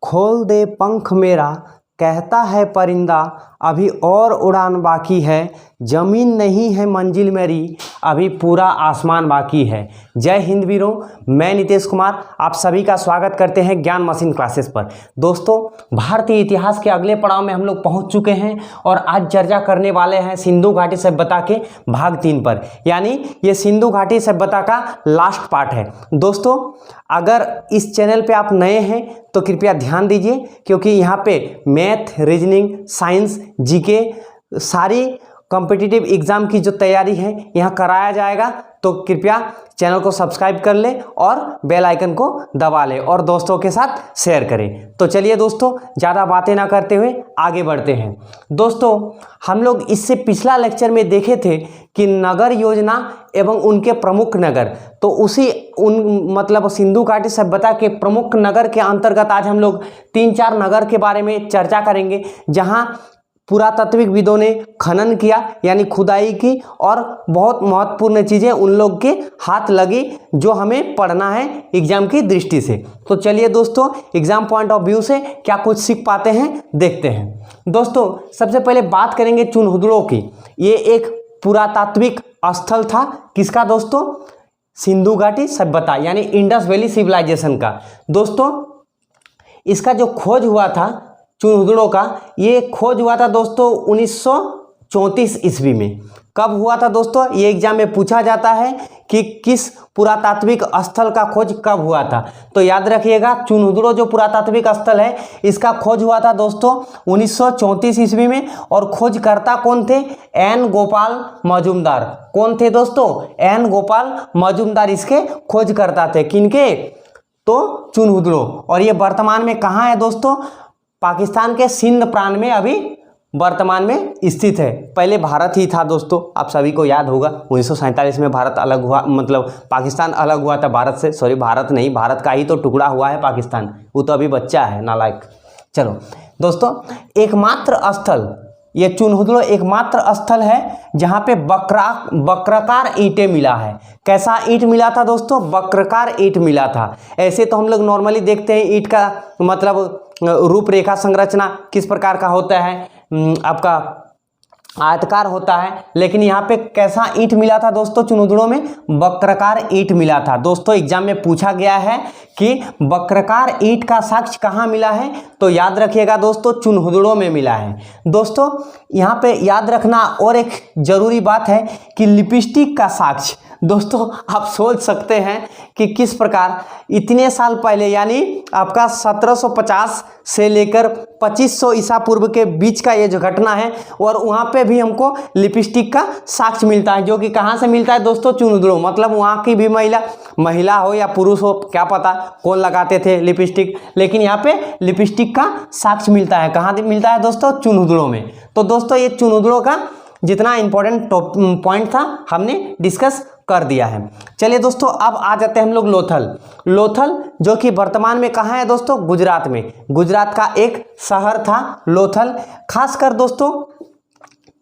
खोल दे पंख मेरा कहता है परिंदा, अभी और उड़ान बाकी है, ज़मीन नहीं है मंजिल मेरी, अभी पूरा आसमान बाकी है। जय हिंद वीरों, मैं नितेश कुमार आप सभी का स्वागत करते हैं ज्ञान मशीन क्लासेस पर। दोस्तों, भारतीय इतिहास के अगले पड़ाव में हम लोग पहुंच चुके हैं और आज चर्चा करने वाले हैं सिंधु घाटी सभ्यता के भाग 3 पर, यानी ये सिंधु घाटी सभ्यता का लास्ट पार्ट है। दोस्तों, अगर इस चैनल पे आप नए हैं तो कृपया ध्यान दीजिए, क्योंकि यहाँ पे मैथ, रीजनिंग, साइंस, जीके सारी कॉम्पिटिटिव एग्जाम की जो तैयारी है यहाँ कराया जाएगा। तो कृपया चैनल को सब्सक्राइब कर लें और बेल आइकन को दबा लें और दोस्तों के साथ शेयर करें। तो चलिए दोस्तों, ज़्यादा बातें ना करते हुए आगे बढ़ते हैं। दोस्तों, हम लोग इससे पिछला लेक्चर में देखे थे कि नगर योजना एवं उनके प्रमुख नगर, तो मतलब सिंधु घाटी सभ्यता के प्रमुख नगर के अंतर्गत आज हम लोग 3-4 नगर के बारे में चर्चा करेंगे, जहां पुरातात्विकविदों ने खनन किया यानी खुदाई की और बहुत महत्वपूर्ण चीज़ें उन लोग के हाथ लगी जो हमें पढ़ना है एग्जाम की दृष्टि से। तो चलिए दोस्तों, एग्जाम पॉइंट ऑफ व्यू से क्या कुछ सीख पाते हैं देखते हैं। दोस्तों, सबसे पहले बात करेंगे चुनहुदड़ों की। ये एक पुरातात्विक स्थल था, किसका दोस्तों? सिंधु घाटी सभ्यता यानी इंडस वैली सिविलाइजेशन का। दोस्तों, इसका जो खोज हुआ था चुनहुदड़ों का, ये खोज हुआ था दोस्तों 1934 ईस्वी में। कब हुआ था दोस्तों? ये एग्जाम में पूछा जाता है कि किस पुरातात्विक स्थल का खोज कब हुआ था। तो याद रखिएगा, चुनहुदड़ों जो पुरातात्विक स्थल है इसका खोज हुआ था दोस्तों 1934 ईस्वी में। और खोजकर्ता कौन थे? एन गोपाल मजूमदार। कौन थे दोस्तों? एन गोपाल मजूमदार इसके खोजकर्ता थे। किनके? तो चुनहुदड़ों। और ये वर्तमान में कहाँ है दोस्तों? पाकिस्तान के सिंध प्रांत में अभी वर्तमान में स्थित है। पहले भारत ही था दोस्तों, आप सभी को याद होगा 1947 में भारत अलग हुआ, मतलब पाकिस्तान अलग हुआ था भारत से। सॉरी, भारत नहीं, भारत का ही तो टुकड़ा हुआ है पाकिस्तान, वो तो अभी बच्चा है, नालायक। चलो दोस्तों, एकमात्र स्थल ये चुनहुदड़ों एकमात्र स्थल है जहाँ पे वक्राकार ईंटें मिला है। कैसा ईंट मिला था दोस्तों? वक्राकार ईंट मिला था। ऐसे तो हम लोग नॉर्मली देखते हैं ईंट का मतलब रूपरेखा संरचना किस प्रकार का होता है, आपका आयताकार होता है, लेकिन यहाँ पे कैसा ईंट मिला था दोस्तों? चुनहुदड़ों में वक्राकार ईंट मिला था। दोस्तों, एग्जाम में पूछा गया है कि वक्राकार ईंट का साक्ष्य कहाँ मिला है, तो याद रखिएगा दोस्तों चुनहुदड़ों में मिला है। दोस्तों, यहाँ पे याद रखना और एक जरूरी बात है कि लिपस्टिक का साक्ष्य। दोस्तों, आप सोच सकते हैं कि किस प्रकार इतने साल पहले यानी आपका 1750 से लेकर 2500 ईसा पूर्व के बीच का ये जो घटना है, और वहाँ पे भी हमको लिपस्टिक का साक्ष्य मिलता है, जो कि कहाँ से मिलता है दोस्तों? चुनहुदड़ों। मतलब वहाँ की भी महिला हो या पुरुष हो, क्या पता कौन लगाते थे लिपस्टिक, लेकिन यहाँ पे लिपस्टिक का साक्ष्य मिलता है। कहाँ मिलता है दोस्तों? चुनहुदड़ों में। तो दोस्तों, ये चुनहुदड़ों का जितना इंपॉर्टेंट पॉइंट था हमने डिस्कस कर दिया है। चलिए दोस्तों, अब आ जाते हैं हम लोग लोथल, जो कि वर्तमान में कहाँ है दोस्तों? गुजरात में। गुजरात का एक शहर था लोथल। खासकर दोस्तों,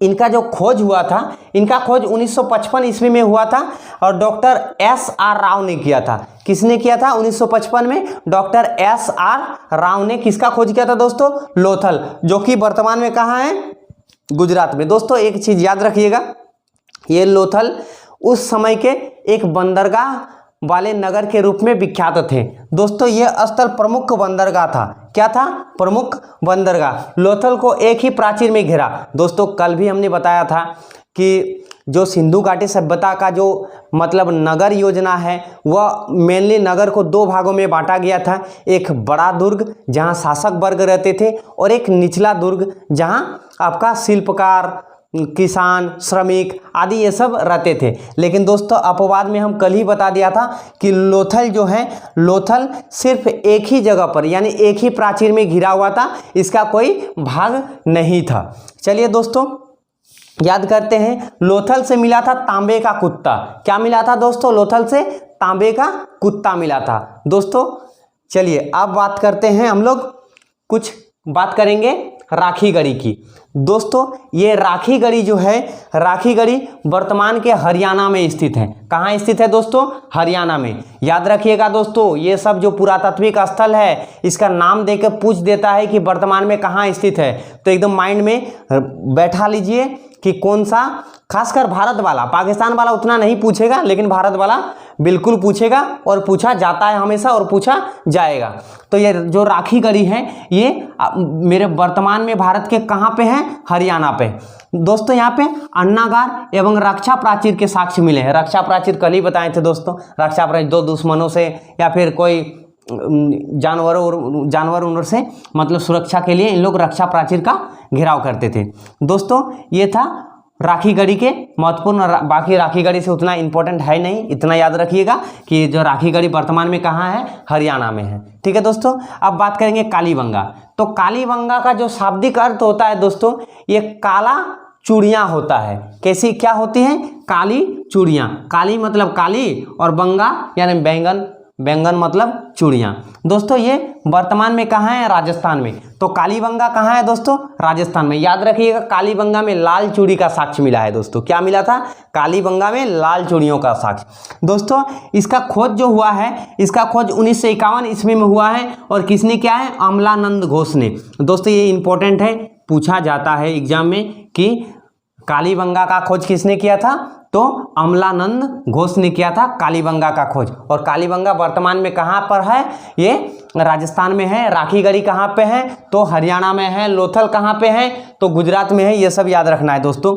इनका जो खोज हुआ था, इनका खोज 1955 ईस्वी में हुआ था और डॉक्टर SR राव ने किया था। किसने किया था? 1955 में डॉक्टर SR राव ने किसका खोज किया था दोस्तों? लोथल, जो कि वर्तमान में कहाँ है? गुजरात में। दोस्तों, एक चीज याद रखिएगा, ये लोथल उस समय के एक बंदरगाह वाले नगर के रूप में विख्यात थे। दोस्तों, यह स्थल प्रमुख बंदरगाह था। क्या था? प्रमुख बंदरगाह। लोथल को एक ही प्राचीर में घेरा। दोस्तों, कल भी हमने बताया था कि जो सिंधु घाटी सभ्यता का जो मतलब नगर योजना है, वह मेनली नगर को 2 भागों में बांटा गया था। एक बड़ा दुर्ग जहां शासक वर्ग रहते थे, और एक निचला दुर्ग जहां आपका शिल्पकार, किसान, श्रमिक आदि ये सब रहते थे। लेकिन दोस्तों, अपवाद में हम कल ही बता दिया था कि लोथल जो है, लोथल सिर्फ एक ही जगह पर यानी एक ही प्राचीर में घिरा हुआ था, इसका कोई भाग नहीं था। चलिए दोस्तों, याद करते हैं, लोथल से मिला था तांबे का कुत्ता। क्या मिला था दोस्तों? लोथल से तांबे का कुत्ता मिला था। दोस्तों, चलिए अब बात करते हैं, हम लोग कुछ बात करेंगे राखी गढ़ी की। दोस्तों ये राखीगढ़ी जो है, राखीगढ़ी वर्तमान के हरियाणा में स्थित है। कहाँ स्थित है दोस्तों? हरियाणा में। याद रखिएगा दोस्तों, ये सब जो पुरातात्विक स्थल है इसका नाम देकर पूछ देता है कि वर्तमान में कहाँ स्थित है, तो एकदम माइंड में बैठा लीजिए कि कौन सा, खासकर भारत वाला। पाकिस्तान वाला उतना नहीं पूछेगा, लेकिन भारत वाला बिल्कुल पूछेगा और पूछा जाता है हमेशा और पूछा जाएगा। तो ये जो राखीगढ़ी है ये मेरे वर्तमान में भारत के कहाँ पे है? हरियाणा पे। दोस्तों यहाँ पे अन्नागार एवं रक्षा प्राचीर के साक्ष्य मिले हैं। रक्षा प्राचीर कल ही बताए थे दोस्तों, रक्षा प्राचीर दो दुश्मनों से या फिर कोई जानवर उनवर से मतलब सुरक्षा के लिए इन लोग रक्षा प्राचीर का घेराव करते थे। दोस्तों ये था राखीगढ़ी के महत्वपूर्ण। बाकी राखीगढ़ी से उतना इंपॉर्टेंट है नहीं, इतना याद रखिएगा कि जो राखीगढ़ी वर्तमान में कहाँ है? हरियाणा में है। ठीक है दोस्तों, अब बात करेंगे कालीबंगा। तो कालीबंगा का जो शाब्दिक अर्थ होता है दोस्तों, ये काला चूड़ियाँ होता है। कैसी क्या होती हैं? काली चूड़ियाँ। काली मतलब काली और बंगा यानी बैंगन, बैंगन मतलब चूड़ियाँ। दोस्तों ये वर्तमान में कहाँ है? राजस्थान में। तो कालीबंगा कहाँ है दोस्तों? राजस्थान में। याद रखिएगा कालीबंगा में लाल चूड़ी का साक्ष्य मिला है दोस्तों। क्या मिला था? कालीबंगा में लाल चूड़ियों का साक्ष्य। दोस्तों इसका खोज जो हुआ है, इसका खोज 1951 ईस्वी में हुआ है और किसने किया है? अमलानंद घोष ने। दोस्तों ये इंपॉर्टेंट है, पूछा जाता है एग्जाम में कि कालीबंगा का खोज किसने किया था? तो अमलानंद घोष ने किया था कालीबंगा का खोज। और कालीबंगा वर्तमान में कहाँ पर है? ये राजस्थान में है। राखीगढ़ी कहाँ पे है? तो हरियाणा में है। लोथल कहाँ पे है? तो गुजरात में है। ये सब याद रखना है दोस्तों।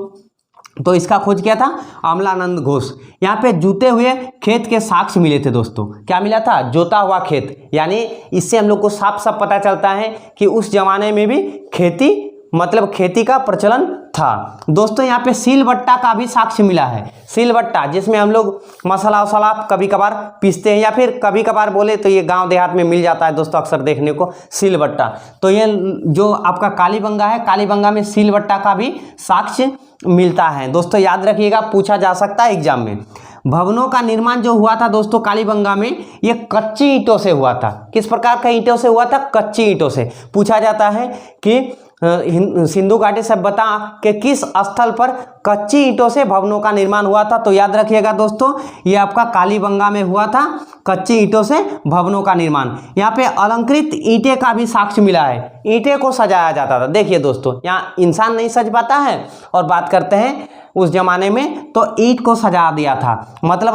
तो इसका खोज किया था अमलानंद घोष। यहाँ पे जूते हुए खेत के साक्ष्य मिले थे दोस्तों। क्या मिला था? जोता हुआ खेत। यानी इससे हम लोग को साफ साफ पता चलता है कि उस जमाने में भी खेती मतलब खेती का प्रचलन था। दोस्तों यहाँ पे सिलबट्टा का भी साक्ष्य मिला है। सिलबट्टा जिसमें हम लोग मसाला वसाला कभी कभार पीसते हैं, या फिर कभी कभार बोले तो ये गांव देहात में मिल जाता है दोस्तों अक्सर देखने को, सिलबट्टा। तो ये जो आपका कालीबंगा है, कालीबंगा में सिलबट्टा का भी साक्ष्य मिलता है दोस्तों। याद रखिएगा, पूछा जा सकता है एग्जाम में। भवनों का निर्माण जो हुआ था दोस्तों कालीबंगा में, ये कच्ची ईंटों से हुआ था। किस प्रकार का ईंटों से हुआ था? कच्ची ईंटों से। पूछा जाता है कि सिंधु घाटी सभ्यता के किस स्थल पर कच्ची ईंटों से भवनों का निर्माण हुआ था? तो याद रखिएगा दोस्तों, ये आपका कालीबंगा में हुआ था, कच्ची ईंटों से भवनों का निर्माण। यहाँ पे अलंकृत ईंटें का भी साक्ष्य मिला है। ईंटें को सजाया जाता था। देखिए दोस्तों, यहाँ इंसान नहीं सज पाता है और बात करते हैं उस जमाने में तो ईंट को सजा दिया था, मतलब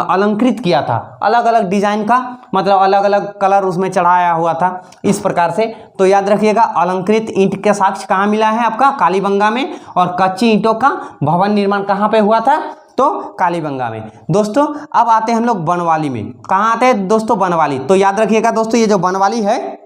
अलंकृत किया था। अलग अलग डिजाइन का मतलब अलग अलग कलर उसमें चढ़ाया हुआ था, इस प्रकार से। तो याद रखिएगा अलंकृत ईंट के साक्ष्य कहाँ मिला है? आपका कालीबंगा में। और कच्ची ईंटों का भवन निर्माण कहाँ पे हुआ था? तो कालीबंगा में। दोस्तों अब आते हैं हम लोग बनवाली में। कहाँ आते हैं दोस्तों? बनवाली। तो याद रखिएगा दोस्तों, ये जो बनवाली है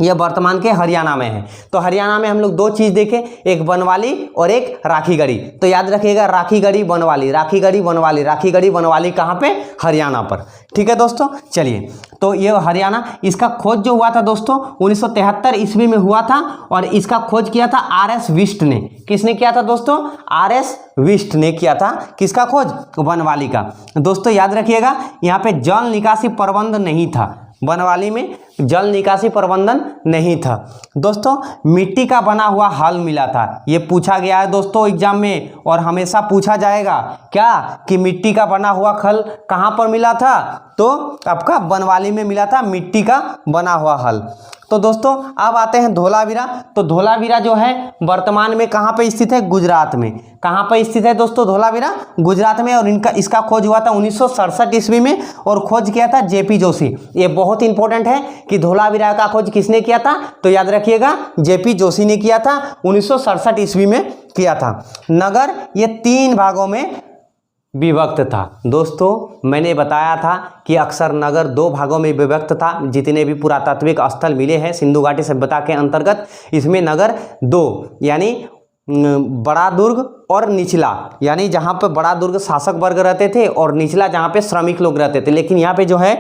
ये वर्तमान के हरियाणा में है। तो हरियाणा में हम लोग दो चीज देखें, एक बनवाली और एक राखीगढ़ी। तो याद रखिएगा राखीगढ़ी बनवाली, राखीगढ़ी बनवाली, राखीगढ़ी बनवाली कहाँ पे? हरियाणा पर। ठीक है दोस्तों, चलिए। तो ये हरियाणा, इसका खोज जो हुआ था दोस्तों 1973 ईस्वी में हुआ था और इसका खोज किया था RS विष्ट ने। किसने किया था दोस्तों? RS विष्ट ने किया था। किसका खोज? बनवाली का। दोस्तों याद रखिएगा, यहाँ पे जल निकासी प्रबंध नहीं था। बनवाली में जल निकासी प्रबंधन नहीं था। दोस्तों मिट्टी का बना हुआ हल मिला था। ये पूछा गया है दोस्तों एग्जाम में और हमेशा पूछा जाएगा क्या कि मिट्टी का बना हुआ हल कहाँ पर मिला था? तो आपका बनवाली में मिला था मिट्टी का बना हुआ हल। तो दोस्तों अब आते हैं धोलावीरा। तो धोलावीरा जो है वर्तमान में कहाँ पे स्थित है? गुजरात में। कहाँ पे स्थित है दोस्तों धोलावीरा? गुजरात में। और इसका खोज हुआ था 1967 ईस्वी में और खोज किया था JP जोशी। ये बहुत इंपॉर्टेंट है कि धोलावीरा का खोज किसने किया था? तो याद रखिएगा JP जोशी ने किया था, 1967 ईस्वी में किया था। नगर ये 3 भागों में विभक्त था। दोस्तों मैंने बताया था कि अक्सर नगर 2 भागों में विभक्त था। जितने भी पुरातात्विक स्थल मिले हैं सिंधु घाटी सभ्यता के अंतर्गत, इसमें नगर 2 यानी बड़ा दुर्ग और निचला, यानी जहाँ पे बड़ा दुर्ग शासक वर्ग रहते थे और निचला जहाँ पे श्रमिक लोग रहते थे। लेकिन यहाँ पे जो है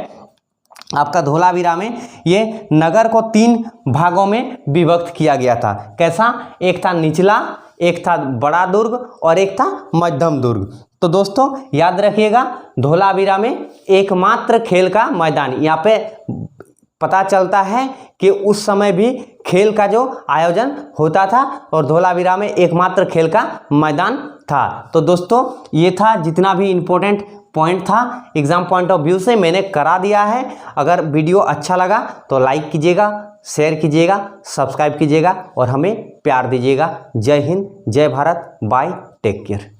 आपका धोलावीरा में ये नगर को 3 भागों में विभक्त किया गया था। कैसा? एक था निचला, एक था बड़ा दुर्ग और एक था मध्यम दुर्ग। तो दोस्तों याद रखिएगा धोलावीरा में एकमात्र खेल का मैदान, यहाँ पे पता चलता है कि उस समय भी खेल का जो आयोजन होता था और धोलावीरा में एकमात्र खेल का मैदान था। तो दोस्तों ये था जितना भी इम्पोर्टेंट पॉइंट था एग्जाम पॉइंट ऑफ व्यू से मैंने करा दिया है। अगर वीडियो अच्छा लगा तो लाइक कीजिएगा, शेयर कीजिएगा, सब्सक्राइब कीजिएगा और हमें प्यार दीजिएगा। जय हिंद, जय भारत, बाय, टेक केयर।